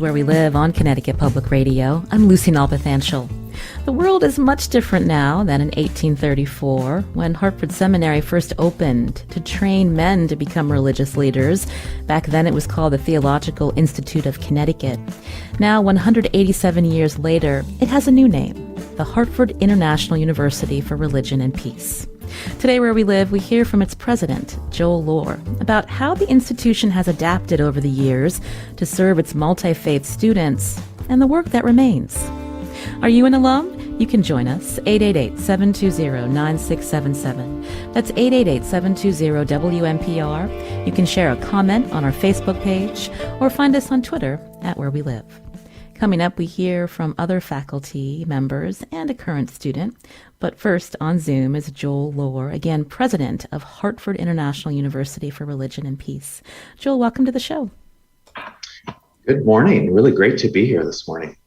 Where We Live on Connecticut Public Radio. I'm Lucy Nalpathanchel. The world is much different now than in 1834, when Hartford Seminary first opened to train men to become religious leaders. Back then it was called the Theological Institute of Connecticut. Now, 187 years later, it has a new name, the Hartford International University for Religion and Peace. Today, Where We Live, we hear from its president, Joel Lohr, about how the institution has adapted over the years to serve its multi-faith students and the work that remains. Are you an alum? You can join us, 888-720-9677. That's 888-720-WNPR. You can share a comment on our Facebook page or find us on Twitter at Where We Live. Coming up, we hear from other faculty members and a current student. But first, on Zoom is Joel Lohr, again, president of Hartford International University for Religion and Peace. Joel, welcome to the show. Good morning. Really great to be here this morning.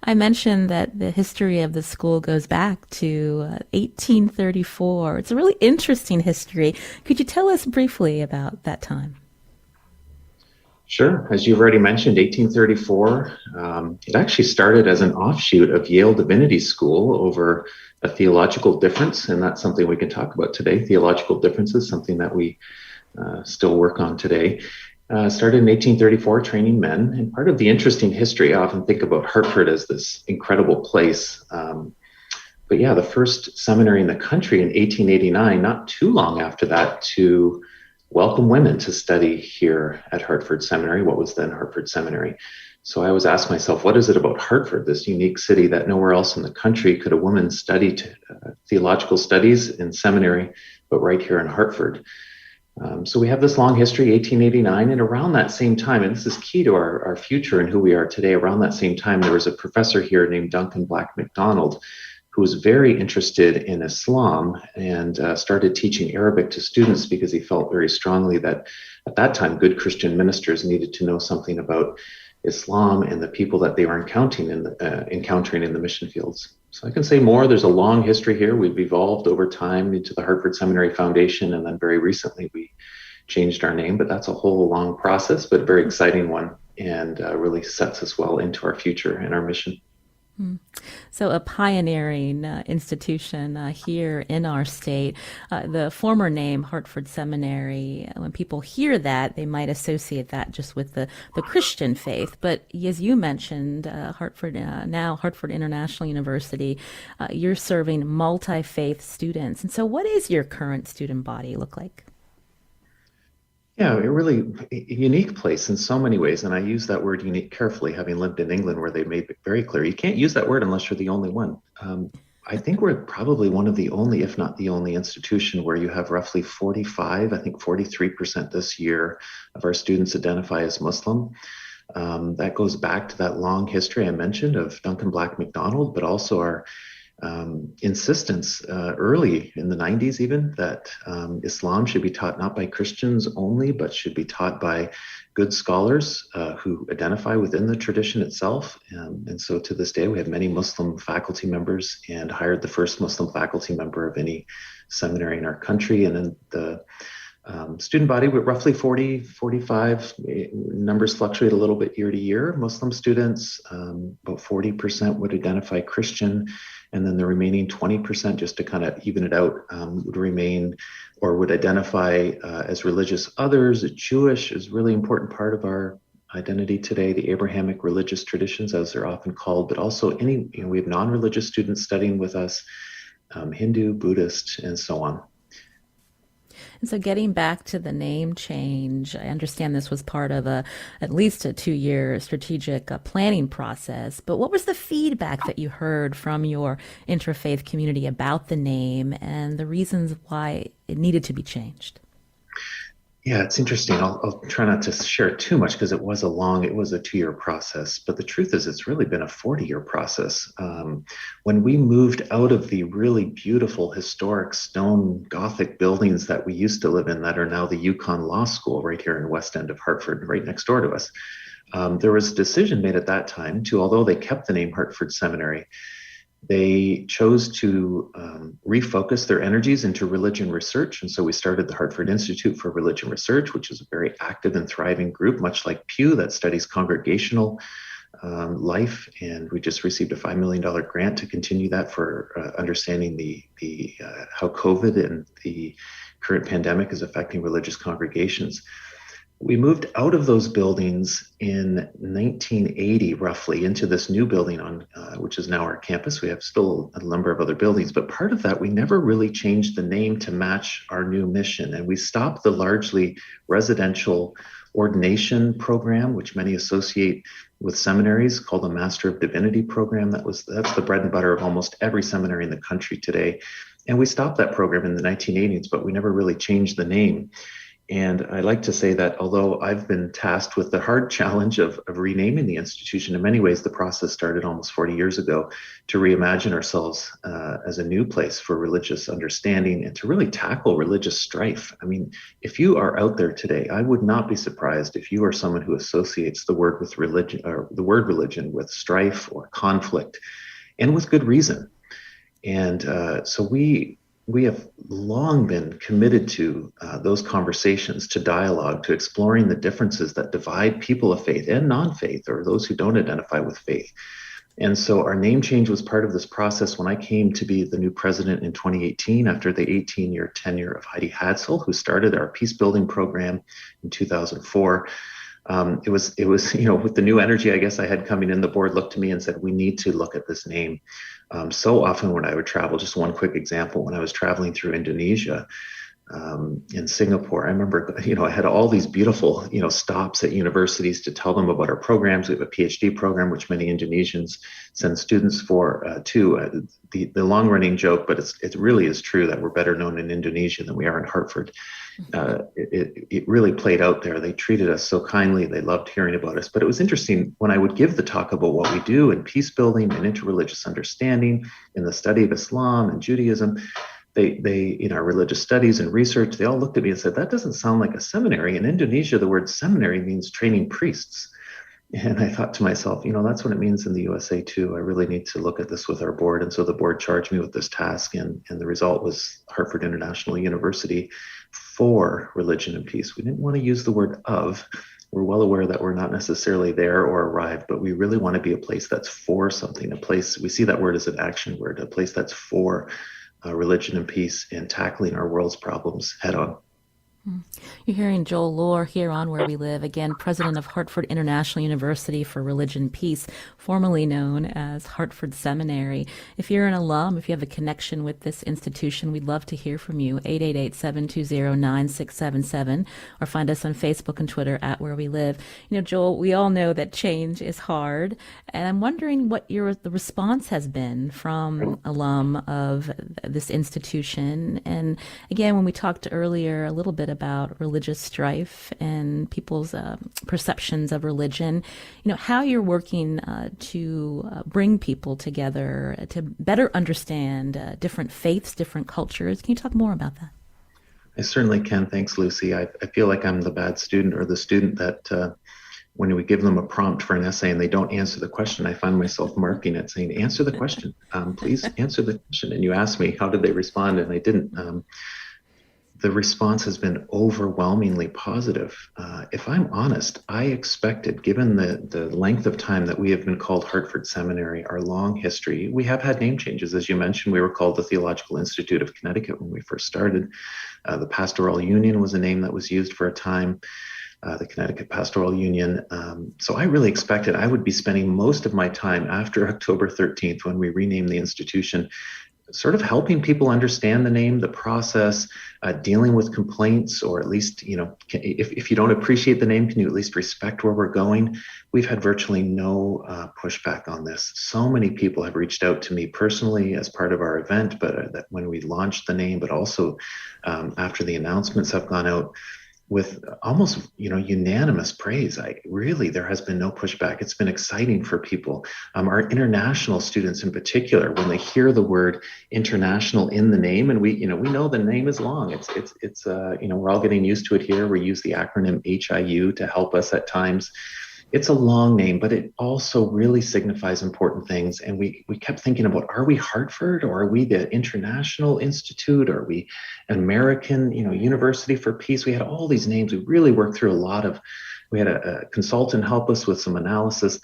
I mentioned that the history of the school goes back to 1834. It's a really interesting history. Could you tell us briefly about that time? Sure. As you've already mentioned, 1834, it actually started as an offshoot of Yale Divinity School over a theological difference, and that's something we can talk about today. Theological differences, something that we still work on today. Started in 1834, training men, and part of the interesting history, I often think about Hartford as this incredible place. But yeah, the first seminary in the country in 1889, not too long after that, to welcome women to study here at Hartford Seminary, what was then Hartford Seminary. So I always ask myself, what is it about Hartford, this unique city that nowhere else in the country could a woman study theological studies in seminary, but right here in Hartford? So we have this long history, 1889, and around that same time, and this is key to our future and who we are today, around that same time, there was a professor here named Duncan Black MacDonald, who was very interested in Islam and started teaching Arabic to students because he felt very strongly that at that time, good Christian ministers needed to know something about Islam and the people that they were encountering in the mission fields. So I can say more. There's a long history here. We've evolved over time into the Hartford Seminary Foundation, and then very recently we changed our name, but that's a whole long process, but a very exciting one, and really sets us well into our future and our mission. So a pioneering institution here in our state. The former name, Hartford Seminary, when people hear that, they might associate that just with the Christian faith. But as you mentioned, Hartford International University, you're serving multi-faith students. And so what is your current student body look like? Yeah, a really unique place in so many ways. And I use that word unique carefully, having lived in England where they made it very clear. You can't use that word unless you're the only one. I think we're probably one of the only, if not the only institution where you have roughly 43% this year of our students identify as Muslim. That goes back to that long history I mentioned of Duncan Black MacDonald, but also our insistence early in the 90s even that Islam should be taught not by Christians only, but should be taught by good scholars who identify within the tradition itself. And so to this day, we have many Muslim faculty members and hired the first Muslim faculty member of any seminary in our country. And then the student body, we're roughly 40, 45, numbers fluctuate a little bit year to year. Muslim students, about 40% would identify Christian, and then the remaining 20%, just to kind of even it out, would remain or would identify as religious others. Jewish is a really important part of our identity today, the Abrahamic religious traditions, as they're often called, but also we have non-religious students studying with us, Hindu, Buddhist, and so on. And so getting back to the name change, I understand this was part of at least a 2-year strategic planning process, but what was the feedback that you heard from your interfaith community about the name and the reasons why it needed to be changed? Yeah, it's interesting. I'll try not to share too much because it was a 2-year process, but the truth is it's really been a 40-year process. When we moved out of the really beautiful historic stone Gothic buildings that we used to live in that are now the Yukon Law School right here in the west end of Hartford, right next door to us, there was a decision made at that time to, although they kept the name Hartford Seminary, They chose to refocus their energies into religion research. And so we started the Hartford Institute for Religion Research, which is a very active and thriving group, much like Pew, that studies congregational life. And we just received a $5 million grant to continue that for understanding the how COVID and the current pandemic is affecting religious congregations. We moved out of those buildings in 1980, roughly, into this new building which is now our campus. We have still a number of other buildings, but part of that, we never really changed the name to match our new mission. And we stopped the largely residential ordination program, which many associate with seminaries, called the Master of Divinity program. That's the bread and butter of almost every seminary in the country today. And we stopped that program in the 1980s, but we never really changed the name. And I like to say that although I've been tasked with the hard challenge of renaming the institution, in many ways the process started almost 40 years ago to reimagine ourselves as a new place for religious understanding and to really tackle religious strife. I mean, if you are out there today, I would not be surprised if you are someone who associates the word with religion, or the word religion, with strife or conflict, and with good reason. And so we have long been committed to those conversations, to dialogue, to exploring the differences that divide people of faith and non-faith, or those who don't identify with faith. And so our name change was part of this process. When I came to be the new president in 2018, after the 18-year tenure of Heidi Hadsel, who started our peace building program in 2004, it was, with the new energy, I guess, I had coming in, the board looked to me and said, we need to look at this name. So often when I would travel, just one quick example, when I was traveling through Indonesia, in Singapore, I remember, I had all these beautiful, stops at universities to tell them about our programs. We have a PhD program, which many Indonesians send students for to. The long running joke, but it really is true that we're better known in Indonesia than we are in Hartford. It really played out there. They treated us so kindly. They loved hearing about us. But it was interesting when I would give the talk about what we do in peace building and interreligious understanding, in the study of Islam and Judaism. They in our religious studies and research, they all looked at me and said, that doesn't sound like a seminary. In Indonesia, the word seminary means training priests. And I thought to myself, that's what it means in the USA too. I really need to look at this with our board. And so the board charged me with this task. And the result was Hartford International University for Religion and Peace. We didn't want to use the word of. We're well aware that we're not necessarily there or arrived, but we really want to be a place that's for something, a place, we see that word as an action word, a place that's for religion and peace and tackling our world's problems head on. You're hearing Joel Lohr here on Where We Live, again, president of Hartford International University for Religion and Peace, formerly known as Hartford Seminary. If you're an alum, if you have a connection with this institution, we'd love to hear from you, 888-720-9677, or find us on Facebook and Twitter at Where We Live. Joel, we all know that change is hard, and I'm wondering what the response has been from alum of this institution. And again, when we talked earlier a little bit about religious strife and people's perceptions of religion, how you're working to bring people together to better understand different faiths, different cultures. Can you talk more about that? I certainly can. Thanks, Lucy. I feel like I'm the bad student, or the student that when we give them a prompt for an essay and they don't answer the question, I find myself marking it saying, answer the question, please answer the question. And you asked me, how did they respond? And I didn't. The response has been overwhelmingly positive. If I'm honest, I expected, given the length of time that we have been called Hartford Seminary, our long history, we have had name changes. As you mentioned, we were called the Theological Institute of Connecticut when we first started. The Pastoral Union was a name that was used for a time, the Connecticut Pastoral Union. So I really expected I would be spending most of my time after October 13th, when we renamed the institution, sort of helping people understand the name, the process, dealing with complaints, or at least, if you don't appreciate the name, can you at least respect where we're going? We've had virtually no pushback on this. So many people have reached out to me personally as part of our event, but that when we launched the name, but also after the announcements have gone out, with almost, unanimous praise. There has been no pushback. It's been exciting for people. Our international students in particular, when they hear the word international in the name, and we know the name is long. It's we're all getting used to it here. We use the acronym HIU to help us at times. It's a long name, but it also really signifies important things. And we kept thinking about, are we Hartford, or are we the International Institute? Or are we an American, University for Peace? We had all these names. We really worked through we had a consultant help us with some analysis.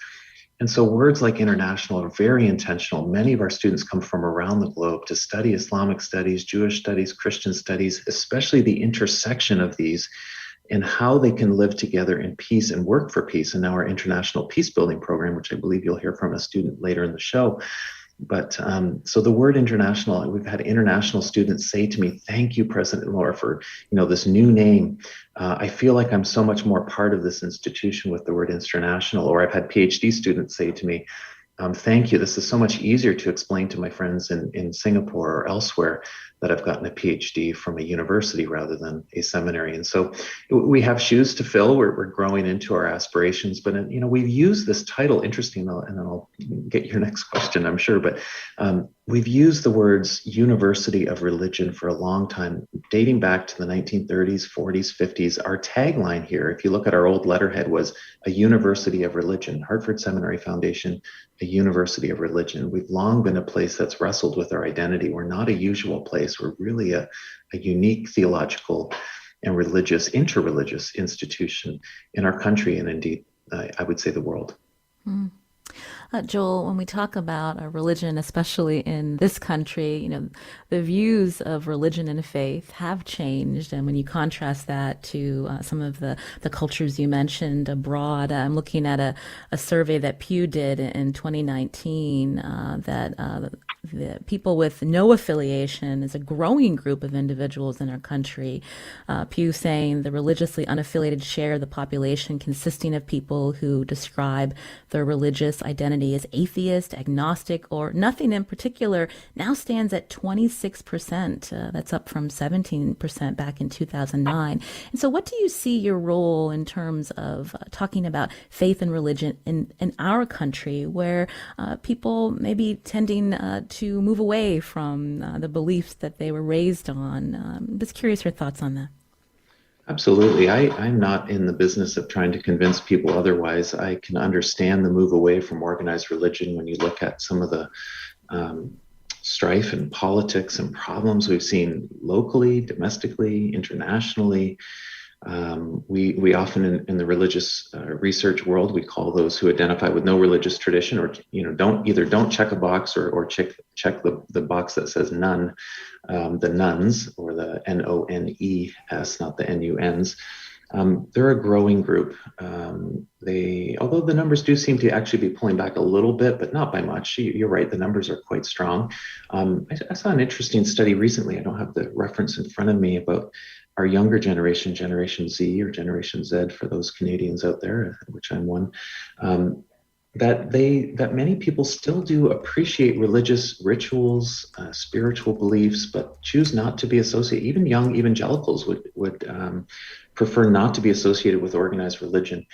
And so words like international are very intentional. Many of our students come from around the globe to study Islamic studies, Jewish studies, Christian studies, especially the intersection of these and how they can live together in peace and work for peace. And now our international peace building program, which I believe you'll hear from a student later in the show. But so the word international, we've had international students say to me, "Thank you, President Lohr, for this new name. I feel like I'm so much more part of this institution with the word international." Or I've had PhD students say to me, "Thank you. This is so much easier to explain to my friends in Singapore or elsewhere that I've gotten a PhD from a university rather than a seminary." And so we have shoes to fill. We're growing into our aspirations, but we've used this title, interesting, and then I'll get your next question, I'm sure. But we've used the words University of Religion for a long time, dating back to the 1930s, 40s, 50s. Our tagline here, if you look at our old letterhead, was a University of Religion, Hartford Seminary Foundation, a University of Religion. We've long been a place that's wrestled with our identity. We're not a usual place. We're really a unique theological and interreligious institution in our country, and indeed, I would say the world. Mm. Joel, when we talk about a religion, especially in this country, the views of religion and faith have changed. And when you contrast that to some of the cultures you mentioned abroad, I'm looking at a survey that Pew did in 2019 that the people with no affiliation is a growing group of individuals in our country. Pew saying the religiously unaffiliated share of the population consisting of people who describe their religious identity as atheist, agnostic, or nothing in particular now stands at 26%. That's up from 17% back in 2009. And so what do you see your role in terms of talking about faith and religion in our country, where people may be tending to move away from the beliefs that they were raised on? I'm just curious your thoughts on that. Absolutely. I'm not in the business of trying to convince people otherwise. I can understand the move away from organized religion when you look at some of the strife and politics and problems we've seen locally, domestically, internationally. We often in the religious research world, we call those who identify with no religious tradition, or don't check a box or check the box that says none, the nuns, or the NONES, not the NUNs. They're a growing group. Although the numbers do seem to actually be pulling back a little bit, but not by much. You're right, the numbers are quite strong. I saw an interesting study recently. I don't have the reference in front of me, about our younger generation, Generation Z or Generation Z for those Canadians out there, which I'm one, that many people still do appreciate religious rituals, spiritual beliefs, but choose not to be associated. Even young evangelicals would prefer not to be associated with organized religion.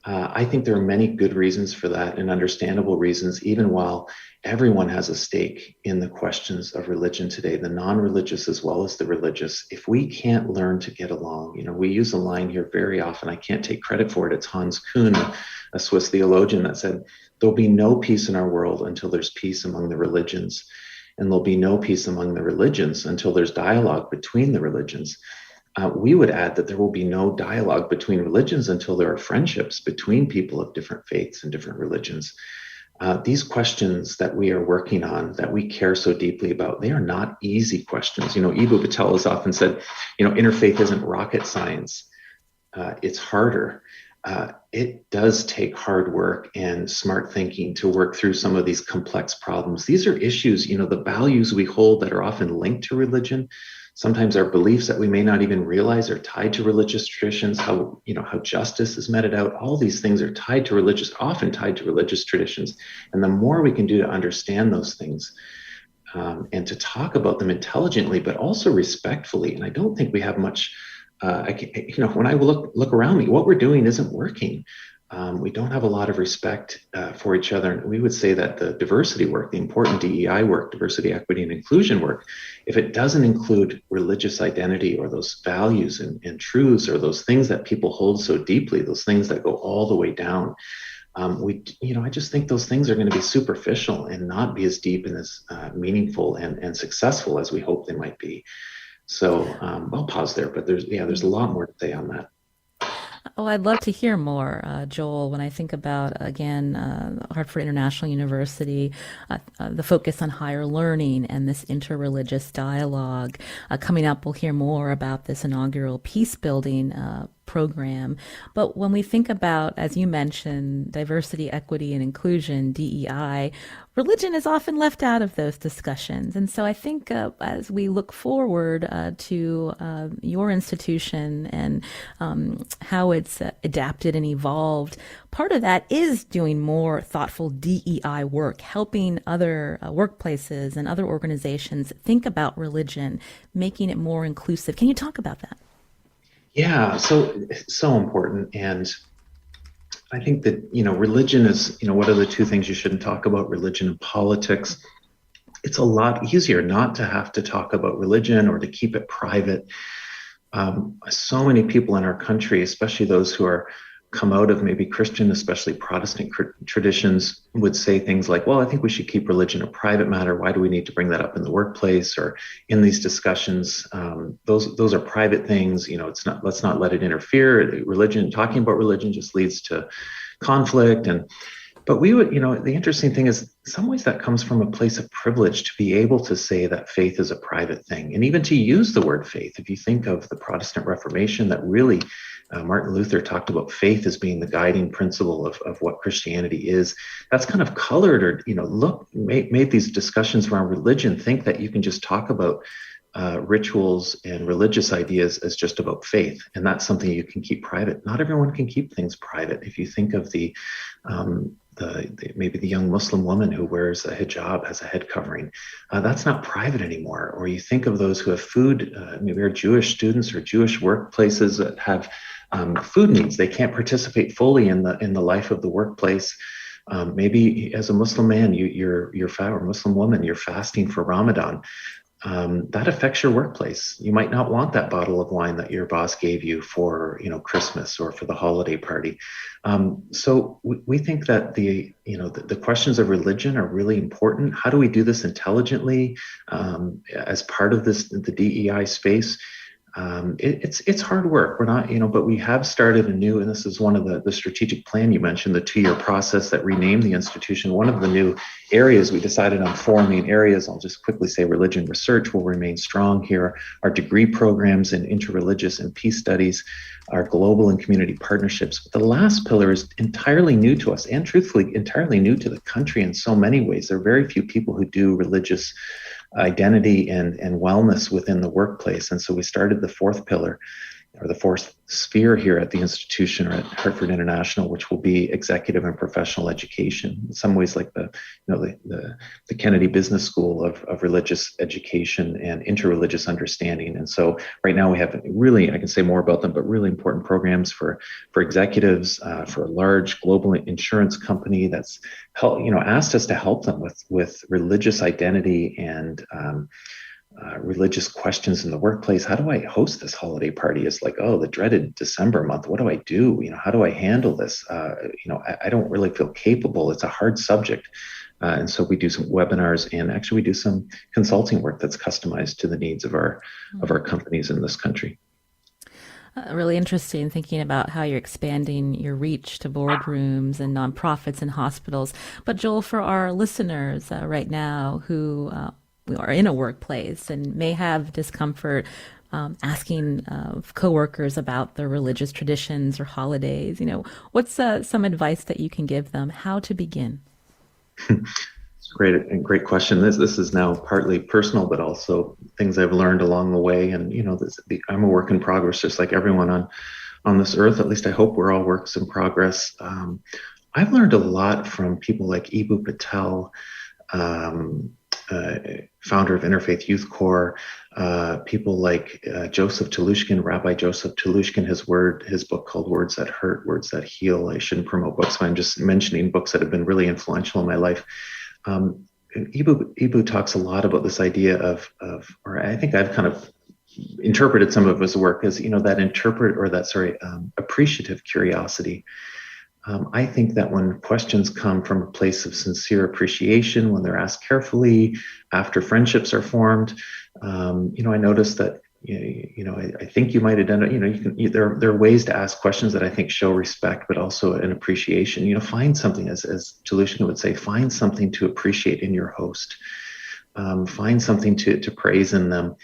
I think there are many good reasons for that, and understandable reasons, even while everyone has a stake in the questions of religion today, the non-religious as well as the religious. If we can't learn to get along, we use a line here very often. I can't take credit for it. It's Hans Kuhn, a Swiss theologian, that said, "There'll be no peace in our world until there's peace among the religions. And there'll be no peace among the religions until there's dialogue between the religions." We would add that there will be no dialogue between religions until there are friendships between people of different faiths and different religions. These questions that we are working on, that we care so deeply about, they are not easy questions. Eboo Patel has often said, interfaith isn't rocket science. It's harder. It does take hard work and smart thinking to work through some of these complex problems. These are issues, the values we hold that are often linked to religion. Sometimes our beliefs that we may not even realize are tied to religious traditions, how justice is meted out. All these things are often tied to religious traditions. And the more we can do to understand those things and to talk about them intelligently, but also respectfully. And I don't think we have much, when I look around me, what we're doing isn't working. We don't have a lot of respect for each other. And we would say that the diversity work, the important DEI work, diversity, equity, and inclusion work, if it doesn't include religious identity or those values and truths or those things that people hold so deeply, those things that go all the way down, I just think those things are going to be superficial and not be as deep and as meaningful and successful as we hope they might be. So I'll pause there, but there's a lot more to say on that. Oh, I'd love to hear more, Joel. When I think about, again, Hartford International University, the focus on higher learning and this interreligious dialogue. Coming up, we'll hear more about this inaugural peace building program. But when we think about, as you mentioned, diversity, equity, and inclusion, DEI, religion is often left out of those discussions. And so I think as we look forward to your institution and how it's adapted and evolved, part of that is doing more thoughtful DEI work, helping other workplaces and other organizations think about religion, making it more inclusive. Can you talk about that? Yeah, so important. And I think that, religion is, what are the two things you shouldn't talk about? Religion and politics. It's a lot easier not to have to talk about religion or to keep it private. So many people in our country, especially those who are come out of maybe Christian, especially Protestant traditions, would say things like, well, I think we should keep religion a private matter. Why do we need to bring that up in the workplace or in these discussions? Those are private things. It's not, let's not let it interfere. Talking about religion just leads to conflict. But we would, the interesting thing is, in some ways that comes from a place of privilege to be able to say that faith is a private thing. And even to use the word faith, if you think of the Protestant Reformation, that really Martin Luther talked about faith as being the guiding principle of what Christianity is. That's kind of colored or, made these discussions around religion think that you can just talk about rituals and religious ideas as just about faith. And that's something you can keep private. Not everyone can keep things private. If you think of maybe the young Muslim woman who wears a hijab, has a head covering, that's not private anymore. Or you think of those who have food, maybe are Jewish students or Jewish workplaces that have food needs. They can't participate fully in the life of the workplace. Maybe as a Muslim man, you're or Muslim woman, you're fasting for Ramadan. That affects your workplace. You might not want that bottle of wine that your boss gave you for, Christmas or for the holiday party. So we think that the questions of religion are really important. How do we do this intelligently as part of the DEI space? It's hard work. We're not, but we have started anew, and this is one of the strategic plan you mentioned, the 2-year process that renamed the institution. One of the new areas we decided on 4 main areas. I'll just quickly say religion research will remain strong here. Our degree programs in interreligious and peace studies, our global and community partnerships. But the last pillar is entirely new to us and truthfully entirely new to the country in so many ways. There are very few people who do religious identity and wellness within the workplace. And so we started the 4th pillar, or the 4th sphere here at the institution or at Hartford International, which will be executive and professional education. In some ways like the Kennedy Business School of religious education and interreligious understanding. And so right now we have really, I can say more about them, but really important programs for executives, for a large global insurance company that's asked us to help them with religious identity and religious questions in the workplace. How do I host this holiday party? It's like, oh, the dreaded December month. What do I do? How do I handle this? I don't really feel capable. It's a hard subject. And so we do some webinars, and actually we do some consulting work that's customized to the needs of our companies in this country. Really interesting thinking about how you're expanding your reach to boardrooms and nonprofits and hospitals. But Joel, for our listeners right now who are in a workplace and may have discomfort asking coworkers about their religious traditions or holidays, what's some advice that you can give them how to begin? It's a great question. This is now partly personal, but also things I've learned along the way. And I'm a work in progress, just like everyone on this earth. At least I hope we're all works in progress. I've learned a lot from people like Eboo Patel, founder of Interfaith Youth Corps, people like Joseph Telushkin, Rabbi Joseph Telushkin, his book called Words That Hurt, Words That Heal. I shouldn't promote books, but I'm just mentioning books that have been really influential in my life. Ibu talks a lot about this idea of, or I think I've kind of interpreted some of his work as, appreciative curiosity. I think that when questions come from a place of sincere appreciation, when they're asked carefully, after friendships are formed, I noticed that, I think you might identify, there are ways to ask questions that I think show respect, but also an appreciation. Find something, as Telushkin would say, find something to appreciate in your host. Find something to praise in them.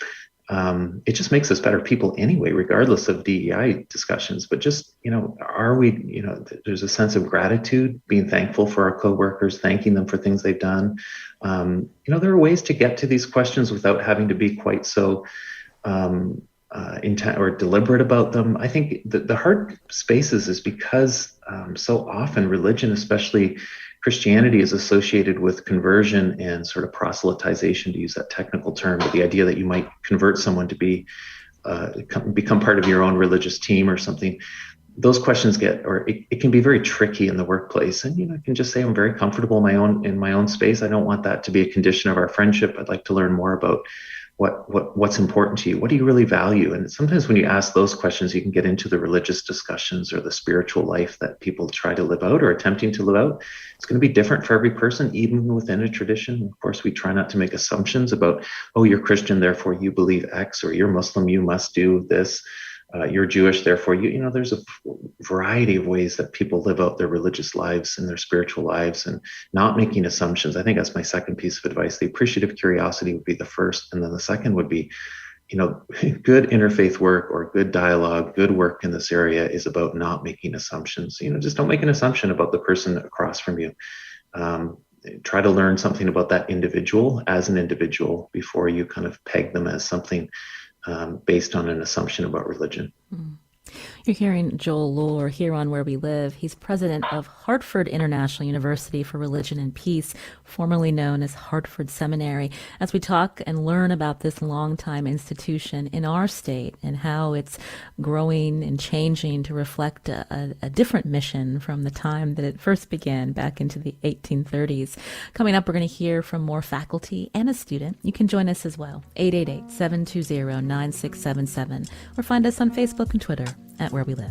It just makes us better people anyway, regardless of DEI discussions. But just, are we, there's a sense of gratitude, being thankful for our coworkers, thanking them for things they've done. There are ways to get to these questions without having to be quite so intent or deliberate about them. I think the hard spaces is because so often religion, especially Christianity, is associated with conversion and sort of proselytization, to use that technical term, but the idea that you might convert someone to become part of your own religious team or something. Those questions it can be very tricky in the workplace. And, I can just say I'm very comfortable in my own space. I don't want that to be a condition of our friendship. I'd like to learn more about what's important to you. What do you really value? And sometimes when you ask those questions, you can get into the religious discussions or the spiritual life that people try to live out or attempting to live out. It's going to be different for every person, even within a tradition. Of course, we try not to make assumptions about, oh, you're Christian, therefore you believe X, or you're Muslim, you must do this. You're Jewish, therefore there's a variety of ways that people live out their religious lives and their spiritual lives, and not making assumptions. I think that's my second piece of advice. The appreciative curiosity would be the first. And then the second would be, good interfaith work or good dialogue, good work in this area is about not making assumptions. Just don't make an assumption about the person across from you. Try to learn something about that individual as an individual before you kind of peg them as something based on an assumption about religion. You're hearing Joel Lohr here on Where We Live. He's president of Hartford International University for Religion and Peace, formerly known as Hartford Seminary, as we talk and learn about this longtime institution in our state and how it's growing and changing to reflect a different mission from the time that it first began back into the 1830s. Coming up, we're going to hear from more faculty and a student. You can join us as well, 888-720-9677, or find us on Facebook and Twitter at Where We Live.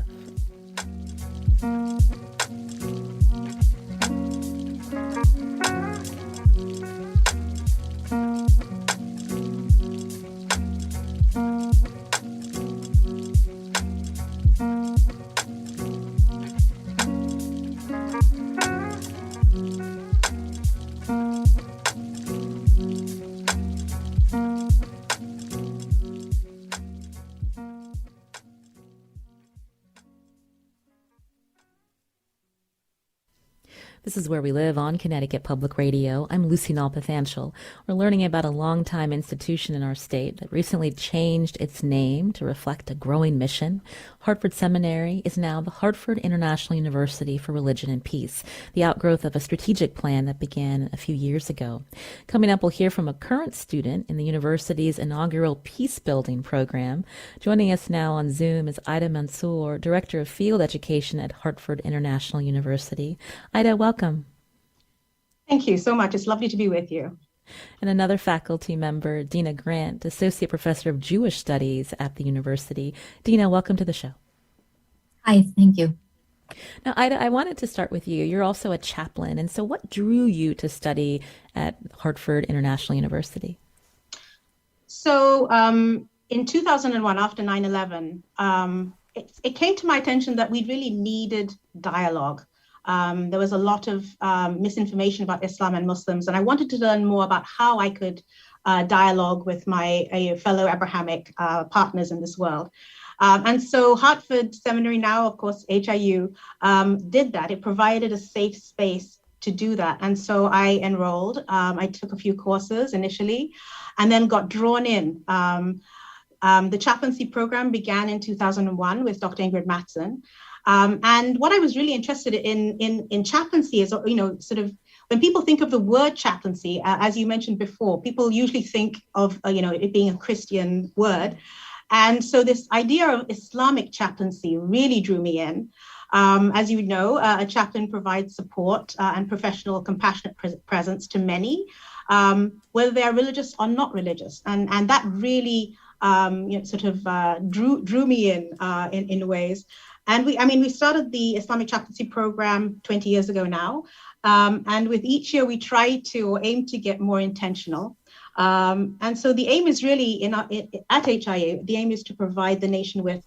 This is Where We Live on Connecticut Public Radio. I'm Lucy Nalpathanchel. We're learning about a longtime institution in our state that recently changed its name to reflect a growing mission. Hartford Seminary is now the Hartford International University for Religion and Peace, the outgrowth of a strategic plan that began a few years ago. Coming up, we'll hear from a current student in the university's inaugural peace building program. Joining us now on Zoom is Aida Mansoor, Director of Field Education at Hartford International University. Aida, welcome. Thank you so much. It's lovely to be with you. And another faculty member, Deena Grant, Associate Professor of Jewish Studies at the university. Deena, welcome to the show. Hi, thank you. Now, Aida, I wanted to start with you. You're also a chaplain. And so what drew you to study at Hartford International University? So in 2001, after 9/11, it came to my attention that we really needed dialogue. There was a lot of misinformation about Islam and Muslims, and I wanted to learn more about how I could dialogue with my fellow Abrahamic partners in this world. And so Hartford Seminary, now of course HIU, did that. It provided a safe space to do that. And so I enrolled. I took a few courses initially, and then got drawn in. The chaplaincy program began in 2001 with Dr. Ingrid Mattson. And what I was really interested in chaplaincy is, sort of when people think of the word chaplaincy, as you mentioned before, people usually think of it being a Christian word. And so this idea of Islamic chaplaincy really drew me in. As you know, a chaplain provides support and professional, compassionate presence to many, whether they are religious or not religious. And that really drew me in ways. And we started the Islamic chaplaincy program 20 years ago now. And with each year, we try to or aim to get more intentional. And so the aim is really at HIA, the aim is to provide the nation with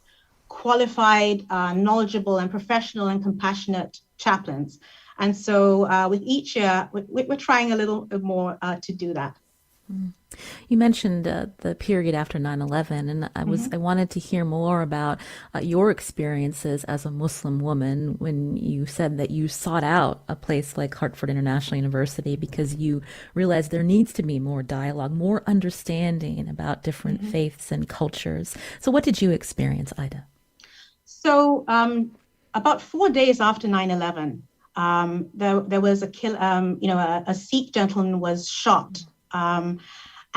qualified, knowledgeable and professional and compassionate chaplains. And so with each year, we're trying a little bit more to do that. You mentioned the period after 9/11, and I wanted to hear more about your experiences as a Muslim woman when you said that you sought out a place like Hartford International University because you realized there needs to be more dialogue, more understanding about different faiths and cultures. So what did you experience, Aida? So about 4 days after 9/11, there was a Sikh gentleman was shot.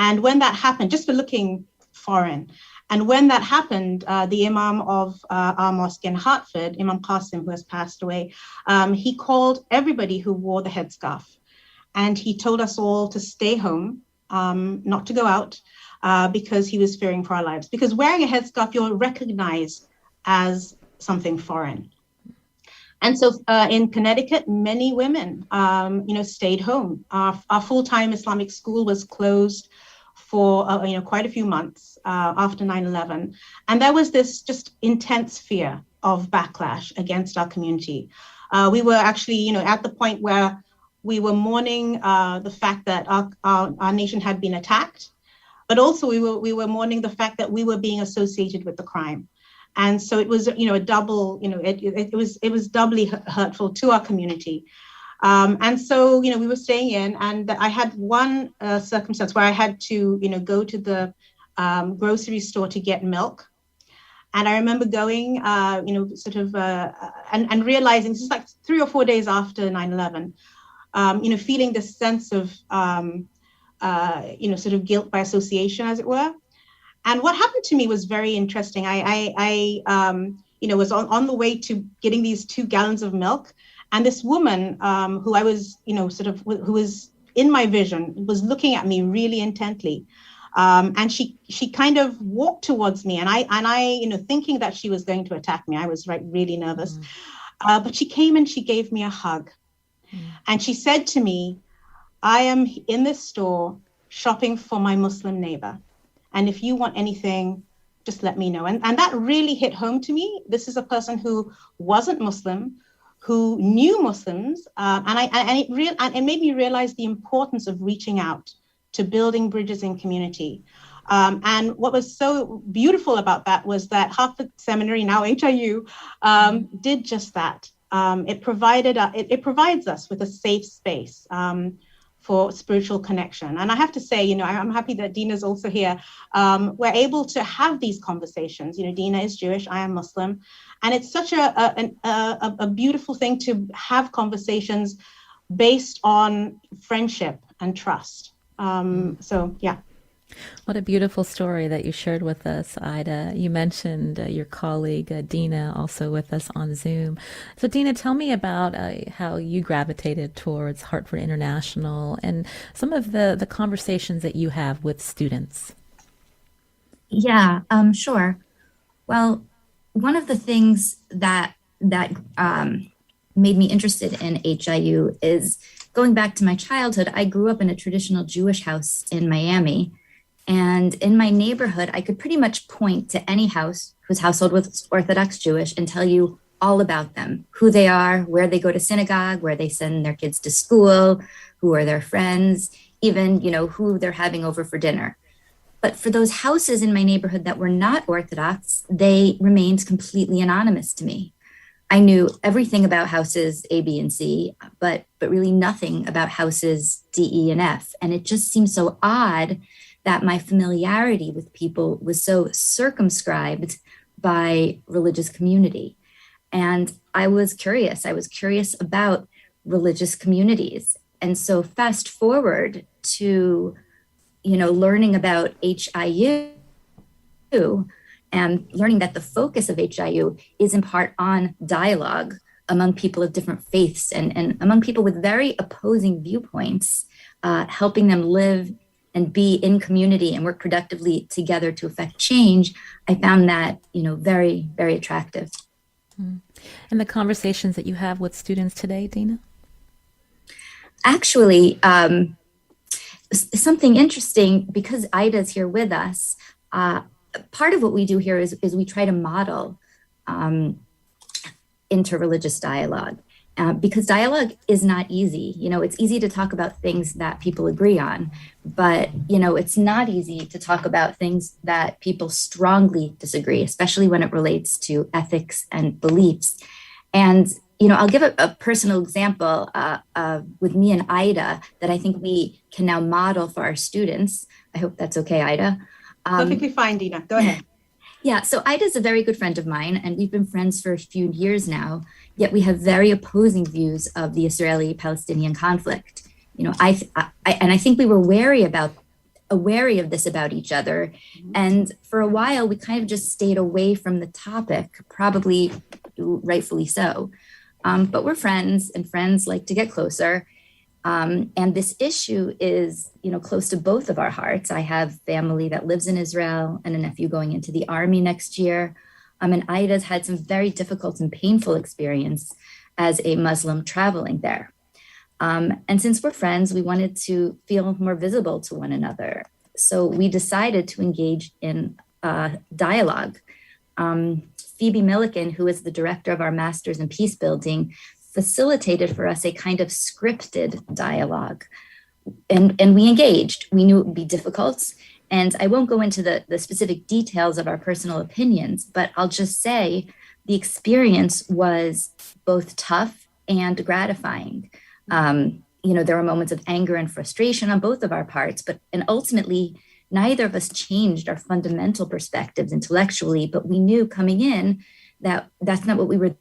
And when that happened, just for looking foreign, and when that happened, the Imam of our mosque in Hartford, Imam Qasim, who has passed away, he called everybody who wore the headscarf. And he told us all to stay home, not to go out, because he was fearing for our lives. Because wearing a headscarf, you're recognized as something foreign. And so in Connecticut, many women, stayed home. Our full-time Islamic school was closed for, quite a few months after 9/11. And there was this just intense fear of backlash against our community. We were actually, at the point where we were mourning the fact that our nation had been attacked, but also we were mourning the fact that we were being associated with the crime. And so it was, a double, it was doubly hurtful to our community. And so, we were staying in, and I had one circumstance where I had to, go to the grocery store to get milk. And I remember going, and realizing this is like 3 or 4 days after 9/11, feeling this sense of, guilt by association, as it were. And what happened to me was very interesting. I was on the way to getting these 2 gallons of milk, and this woman who I was, who was in my vision, was looking at me really intently, and she kind of walked towards me, and I, thinking that she was going to attack me. I was really nervous, but she came and she gave me a hug, and she said to me, "I am in this store shopping for my Muslim neighbor. And if you want anything, just let me know." And that really hit home to me. This is a person who wasn't Muslim, who knew Muslims, and it made me realize the importance of reaching out to building bridges in community. And what was so beautiful about that was that Hartford Seminary, now HIU, did just that. It provides us with a safe space for spiritual connection. And I have to say, I'm happy that Deena's also here. We're able to have these conversations. Deena is Jewish, I am Muslim. And it's such a beautiful thing to have conversations based on friendship and trust. So, yeah. What a beautiful story that you shared with us, Aida. You mentioned your colleague, Deena, also with us on Zoom. So, Deena, tell me about how you gravitated towards Hartford International and some of the conversations that you have with students. Yeah, sure. Well, one of the things that made me interested in HIU is going back to my childhood. I grew up in a traditional Jewish house in Miami. And in my neighborhood, I could pretty much point to any house whose household was Orthodox Jewish and tell you all about them, who they are, where they go to synagogue, where they send their kids to school, who are their friends, even, who they're having over for dinner. But for those houses in my neighborhood that were not Orthodox, they remained completely anonymous to me. I knew everything about houses A, B, and C, but really nothing about houses D, E, and F. And it just seemed so odd that my familiarity with people was so circumscribed by religious community. And I was curious about religious communities. And so fast forward to, learning about HIU and learning that the focus of HIU is in part on dialogue among people of different faiths and among people with very opposing viewpoints, helping them live and be in community and work productively together to affect change. I found that, very, very attractive. And the conversations that you have with students today, Deena? Actually, something interesting, because Aida's here with us, part of what we do here is we try to model interreligious dialogue, because dialogue is not easy. It's easy to talk about things that people agree on, but, it's not easy to talk about things that people strongly disagree, especially when it relates to ethics and beliefs. And I'll give a personal example with me and Aida that I think we can now model for our students. I hope that's okay, Aida. Perfectly fine, Deena. Go ahead. Yeah, so Aida's a very good friend of mine, and we've been friends for a few years now, yet we have very opposing views of the Israeli-Palestinian conflict. I think we were wary of this about each other. And for a while, we kind of just stayed away from the topic, probably rightfully so. But we're friends, and friends like to get closer. And this issue is, close to both of our hearts. I have family that lives in Israel and a nephew going into the army next year. And Aida's had some very difficult and painful experience as a Muslim traveling there. And since we're friends, we wanted to feel more visible to one another. So we decided to engage in dialogue. Phoebe Milliken, who is the director of our Masters in Peace Building, facilitated for us a kind of scripted dialogue. And we engaged. We knew it would be difficult. And I won't go into the specific details of our personal opinions, but I'll just say the experience was both tough and gratifying. There were moments of anger and frustration on both of our parts, and ultimately, neither of us changed our fundamental perspectives intellectually, but we knew coming in that that's not what we were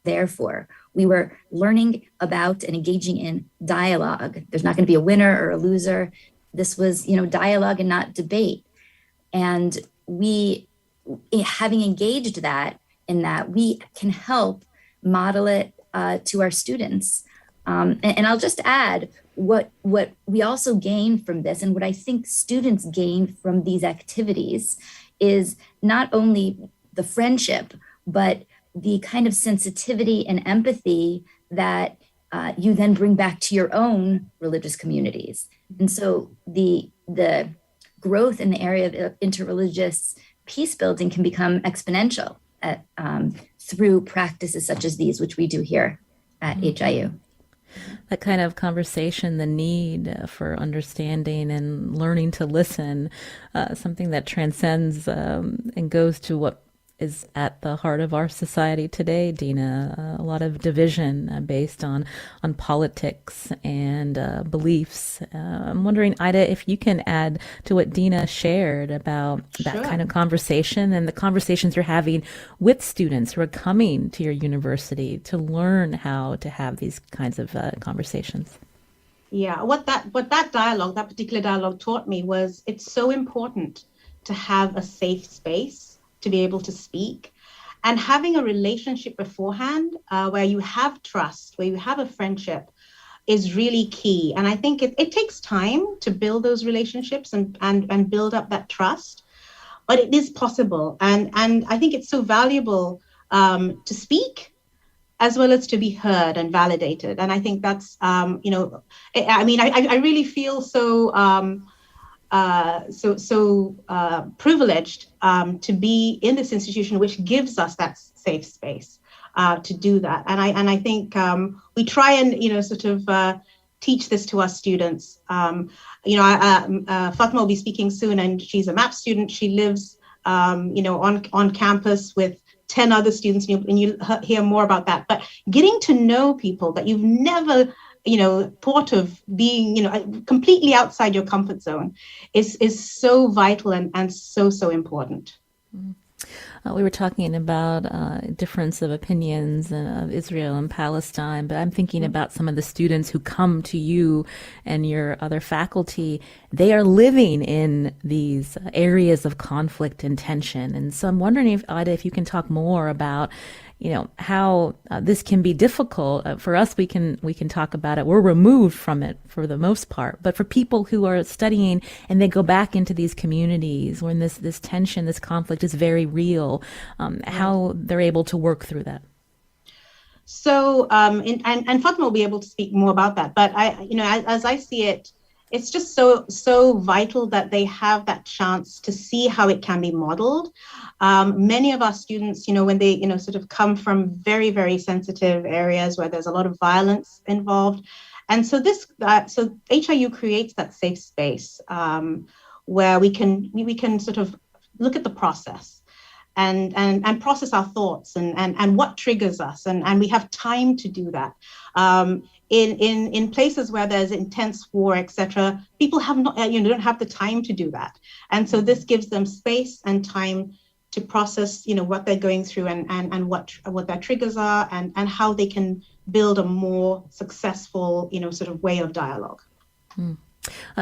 there for. We were learning about and engaging in dialogue. There's not going to be a winner or a loser. This was, dialogue and not debate. And we, having engaged in that, we can help model it to our students. And I'll just add what we also gain from this, and what I think students gain from these activities, is not only the friendship, but the kind of sensitivity and empathy that you then bring back to your own religious communities. And so the growth in the area of interreligious peace building can become exponential through practices such as these, which we do here at HIU. That kind of conversation, the need for understanding and learning to listen, something that transcends and goes to what is at the heart of our society today, Deena. A lot of division based on politics and beliefs. I'm wondering, Aida, if you can add to what Deena shared about that kind of conversation and the conversations you're having with students who are coming to your university to learn how to have these kinds of conversations. Yeah, what that particular dialogue taught me was it's so important to have a safe space to be able to speak, and having a relationship beforehand where you have trust, where you have a friendship, is really key. And I think it takes time to build those relationships and build up that trust, but it is possible. And I think it's so valuable to speak as well as to be heard and validated. And I think that's, I really feel so privileged to be in this institution, which gives us that safe space to do that. And I think we try and sort of teach this to our students. Fatma will be speaking soon, and she's a MAP student. She lives on campus with 10 other students, and you'll hear more about that. But getting to know people that you've never thought of being, completely outside your comfort zone is so vital and so important. We were talking about difference of opinions of Israel and Palestine, but I'm thinking about some of the students who come to you and your other faculty. They are living in these areas of conflict and tension. And so I'm wondering if, Ida, if you can talk more about how this can be difficult for us. We can talk about it. We're removed from it for the most part, but for people who are studying and they go back into these communities when this tension, this conflict is very real, how they're able to work through that. So, and Fatima will be able to speak more about that. But as I see it, it's just so vital that they have that chance to see how it can be modeled. Many of our students, when they, sort of come from very, very sensitive areas where there's a lot of violence involved. And so so HIU creates that safe space where we can sort of look at the process and process our thoughts and what triggers us. And we have time to do that. In places where there's intense war, etc., people have not, don't have the time to do that. And so this gives them space and time to process, what they're going through and what their triggers are and how they can build a more successful, sort of way of dialogue.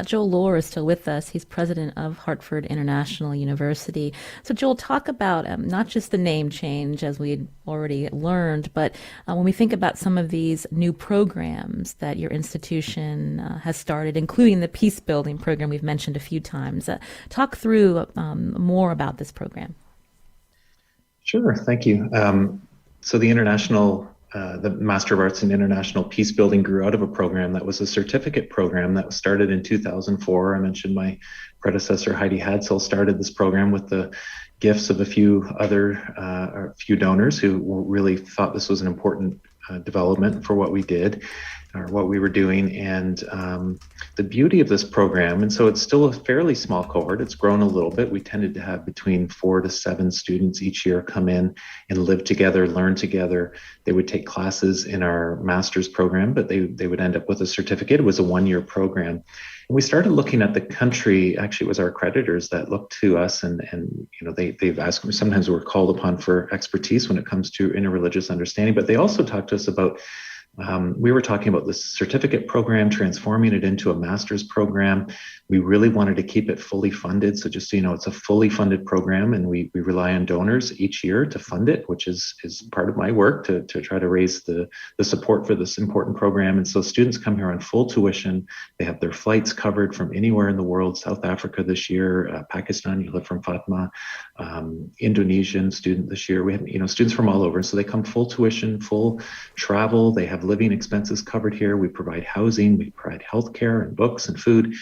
Joel Lohr is still with us. He's president of Hartford International University. So, Joel, talk about not just the name change, as we had already learned, but when we think about some of these new programs that your institution has started, including the peace building program we've mentioned a few times. Talk through more about this program. Sure, thank you. So the Master of Arts in International Peace Building grew out of a program that was a certificate program that was started in 2004. I mentioned my predecessor, Heidi Hadsell, started this program with the gifts of a few donors who really thought this was an important development for what we did or what we were doing. And the beauty of this program, and so it's still a fairly small cohort, it's grown a little bit. We tended to have between 4 to 7 students each year come in and live together, learn together. They would take classes in our master's program, but they would end up with a certificate. It was a 1-year program. And we started looking at the country. Actually, it was our accreditors that looked to us and they've asked, sometimes we're called upon for expertise when it comes to interreligious understanding, but they also talked to us about we were talking about this certificate program, transforming it into a master's program. We really wanted to keep it fully funded. So just so you know, it's a fully funded program and we rely on donors each year to fund it, which is part of my work to try to raise the support for this important program. And so students come here on full tuition. They have their flights covered from anywhere in the world, South Africa this year, Pakistan, you heard from Fatma, Indonesian student this year. We have, students from all over. So they come full tuition, full travel. They have living expenses covered here. We provide housing, we provide healthcare and books and food.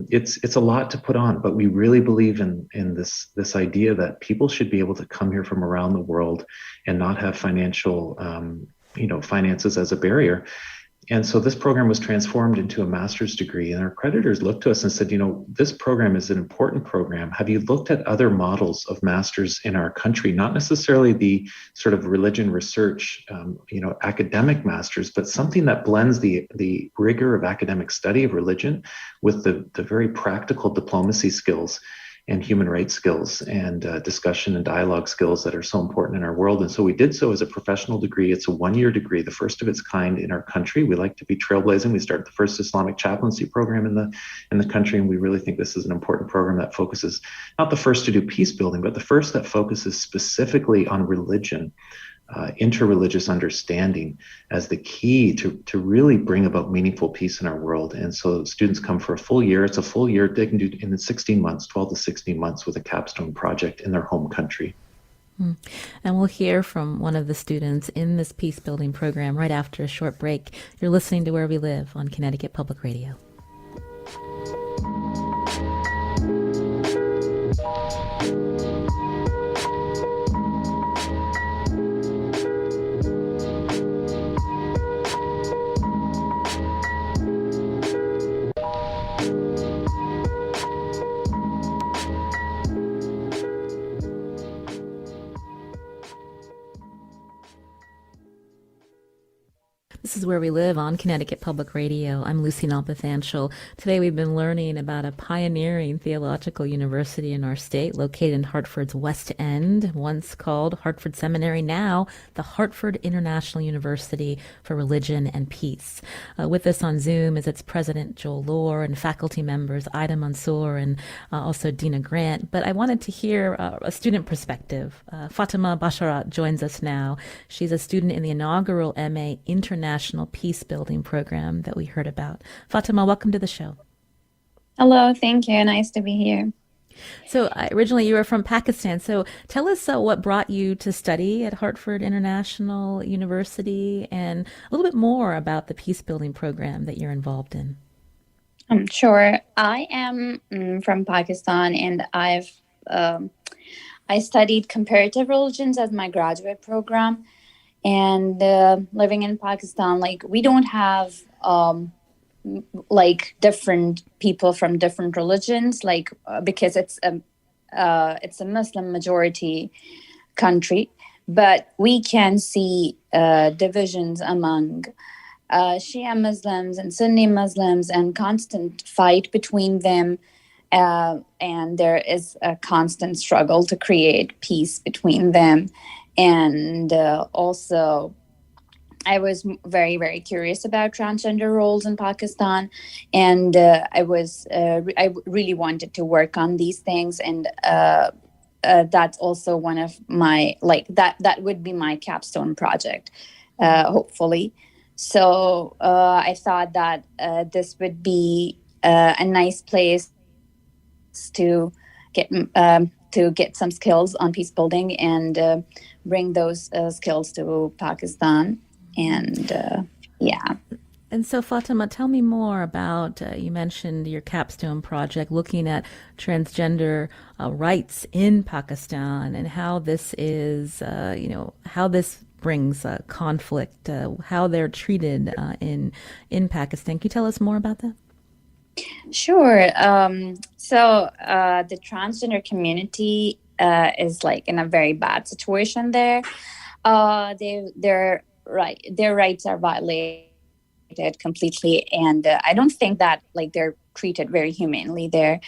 It's a lot to put on, but we really believe in this idea that people should be able to come here from around the world and not have finances as a barrier. And so this program was transformed into a master's degree, and our accreditors looked to us and said, this program is an important program. Have you looked at other models of masters in our country? Not necessarily the sort of religion research, academic masters, but something that blends the rigor of academic study of religion with the very practical diplomacy skills and human rights skills and discussion and dialogue skills that are so important in our world. And so we did so as a professional degree. It's a 1-year degree, the first of its kind in our country. We like to be trailblazing. We started the first Islamic chaplaincy program in the country, and we really think this is an important program that focuses, not the first to do peace building, but the first that focuses specifically on religion, interreligious understanding as the key to really bring about meaningful peace in our world. And so students come for a full year. It's a full year they can do in 16 months, 12 to 16 months with a capstone project in their home country. And we'll hear from one of the students in this peace building program right after a short break. You're listening to Where We Live on Connecticut Public Radio. This is Where We Live on Connecticut Public Radio. I'm Lucy Nalpathanchel. Today we've been learning about a pioneering theological university in our state located in Hartford's West End, once called Hartford Seminary, now the Hartford International University for Religion and Peace. With us on Zoom is its president, Joel Lohr, and faculty members Aida, Mansoor, and also Deena Grant. But I wanted to hear a student perspective. Fatima Basharat joins us now. She's a student in the inaugural MA International Peace Building program that we heard about. Fatima, welcome to the show. Hello, thank you. Nice to be here. So originally you were from Pakistan. So tell us what brought you to study at Hartford International University and a little bit more about the peace building program that you're involved in. Sure. I am from Pakistan, and I studied comparative religions as my graduate program. And living in Pakistan, we don't have different people from different religions, because it's a Muslim majority country, but we can see divisions among Shia Muslims and Sunni Muslims, and constant fight between them. And there is a constant struggle to create peace between them. And also, I was very, very curious about transgender roles in Pakistan, and I really wanted to work on these things, and that's also one of my that would be my capstone project, hopefully. So I thought that this would be a nice place to get some skills on peace building and bring those skills to Pakistan. And And so Fatima, tell me more about, you mentioned your capstone project looking at transgender rights in Pakistan and how this is, how this brings conflict, how they're treated in Pakistan. Can you tell us more about that? Sure. So the transgender community is in a very bad situation there. Their rights are violated completely, and I don't think that they're treated very humanely there.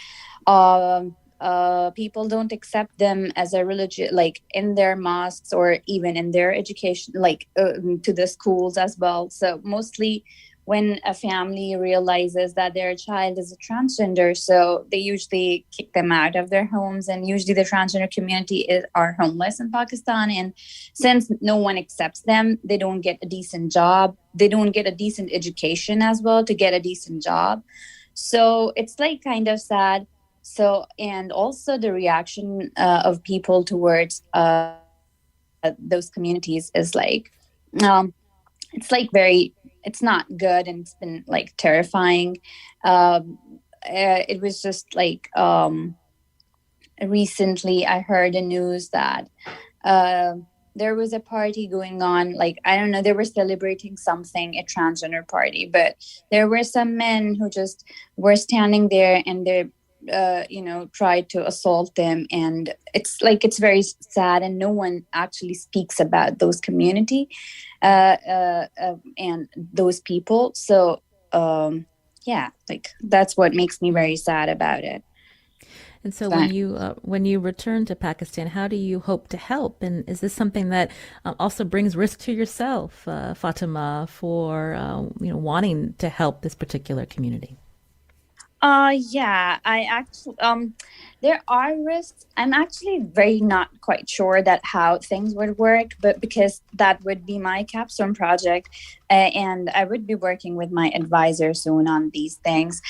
People don't accept them as a religion, in their mosques or even in their education, to the schools as well. So mostly when a family realizes that their child is a transgender, so they usually kick them out of their homes, and usually the transgender community are homeless in Pakistan. And since no one accepts them, they don't get a decent job. They don't get a decent education as well to get a decent job. So it's kind of sad. So, and also the reaction of people towards those communities is it's not good, and it's been terrifying. It was just recently I heard the news that there was a party going on, I don't know, they were celebrating something, a transgender party, but there were some men who just were standing there, and they tried to assault them. And it's very sad, and no one actually speaks about those community and those people. So that's what makes me very sad about it. And so when you return to Pakistan, how do you hope to help? And is this something that also brings risk to yourself, Fatima, for wanting to help this particular community? I actually, there are risks. I'm actually very not quite sure that how things would work, but because that would be my capstone project, and I would be working with my advisor soon on these things.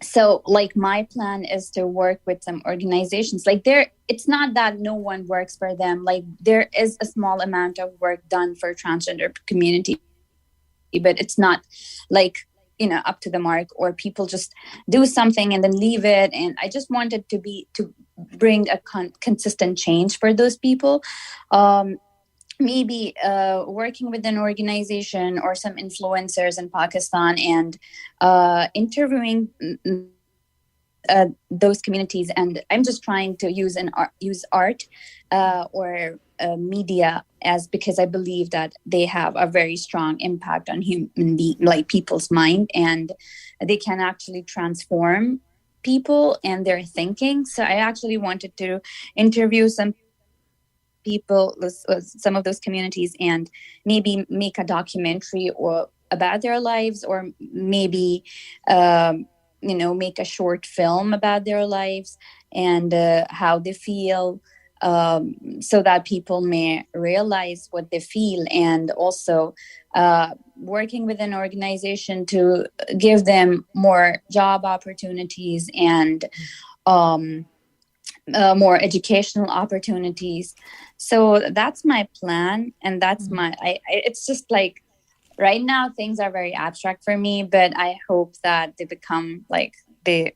So my plan is to work with some organizations. It's not that no one works for them. There is a small amount of work done for transgender community, but it's not up to the mark, or people just do something and then leave it. And I just wanted to bring a consistent change for those people. Maybe working with an organization or some influencers in Pakistan and interviewing those communities. And I'm just trying to use art or media as, because I believe that they have a very strong impact on people's mind, and they can actually transform people and their thinking. So I actually wanted to interview some people, some of those communities, and maybe make a documentary or about their lives, or maybe make a short film about their lives and how they feel, so that people may realize what they feel, and also working with an organization to give them more job opportunities and more educational opportunities. So that's my plan, and that's it's just like, right now things are very abstract for me, but I hope that they become they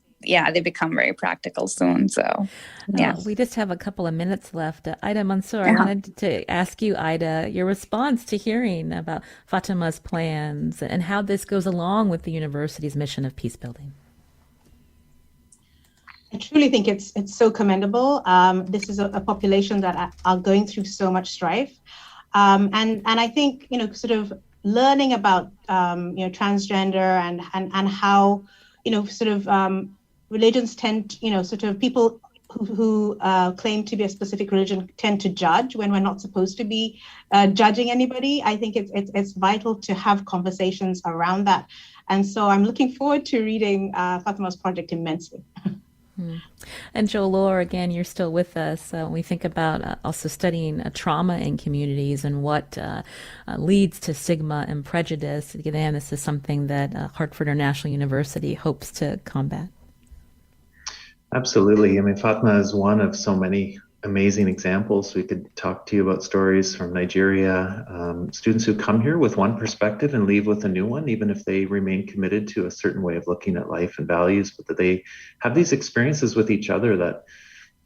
become very practical soon. So yeah. We just have a couple of minutes left. Aida, Mansoor, I wanted to ask you, Aida, your response to hearing about Fatima's plans and how this goes along with the university's mission of peace building. I truly think it's so commendable. This is a population that are going through so much strife, and I think sort of learning about transgender and how religions tend sort of people who claim to be a specific religion tend to judge when we're not supposed to be judging anybody. I think it's vital to have conversations around that, and so I'm looking forward to reading Fatima's project immensely. And Joel Lohr, again, you're still with us. We think about also studying trauma in communities and what leads to stigma and prejudice. Again, this is something that Hartford International University hopes to combat. Absolutely. I mean, Fatima is one of so many amazing examples. We could talk to you about stories from Nigeria, students who come here with one perspective and leave with a new one, even if they remain committed to a certain way of looking at life and values, but that they have these experiences with each other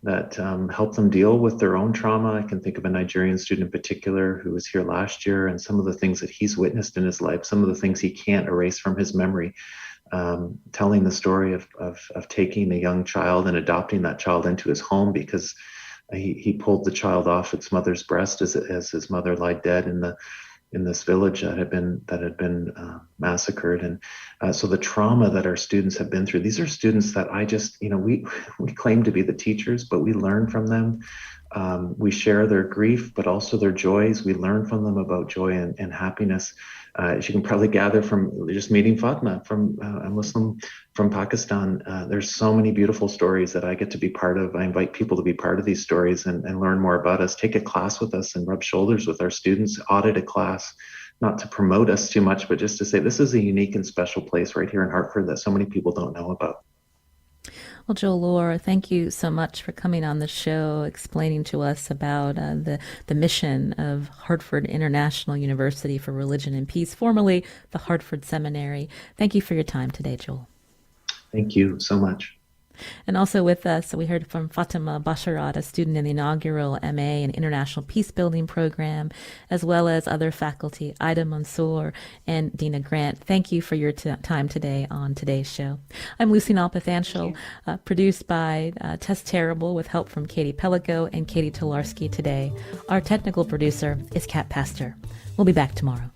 that help them deal with their own trauma. I can think of a Nigerian student in particular who was here last year, and some of the things that he's witnessed in his life, some of the things he can't erase from his memory. Telling the story of taking a young child and adopting that child into his home because he pulled the child off its mother's breast as his mother lay dead in this village that had been massacred. And so the trauma that our students have been through, these are students that we claim to be the teachers, but we learn from them. We share their grief, but also their joys. We learn from them about joy and happiness. As you can probably gather from just meeting Fatima, from a Muslim from Pakistan, there's so many beautiful stories that I get to be part of. I invite people to be part of these stories and learn more about us. Take a class with us and rub shoulders with our students. Audit a class, not to promote us too much, but just to say this is a unique and special place right here in Hartford that so many people don't know about. Well, Joel Lohr, thank you so much for coming on the show, explaining to us about the mission of Hartford International University for Religion and Peace, formerly the Hartford Seminary. Thank you for your time today, Joel. Thank you so much. And also with us, we heard from Fatima Basharat, a student in the inaugural MA in International Peacebuilding program, as well as other faculty, Aida Mansoor and Deena Grant. Thank you for your time today on today's show. I'm Lucy Nalpathanchel, produced by Tess Terrible with help from Katie Pellico and Katie Tolarski today. Our technical producer is Kat Pastor. We'll be back tomorrow.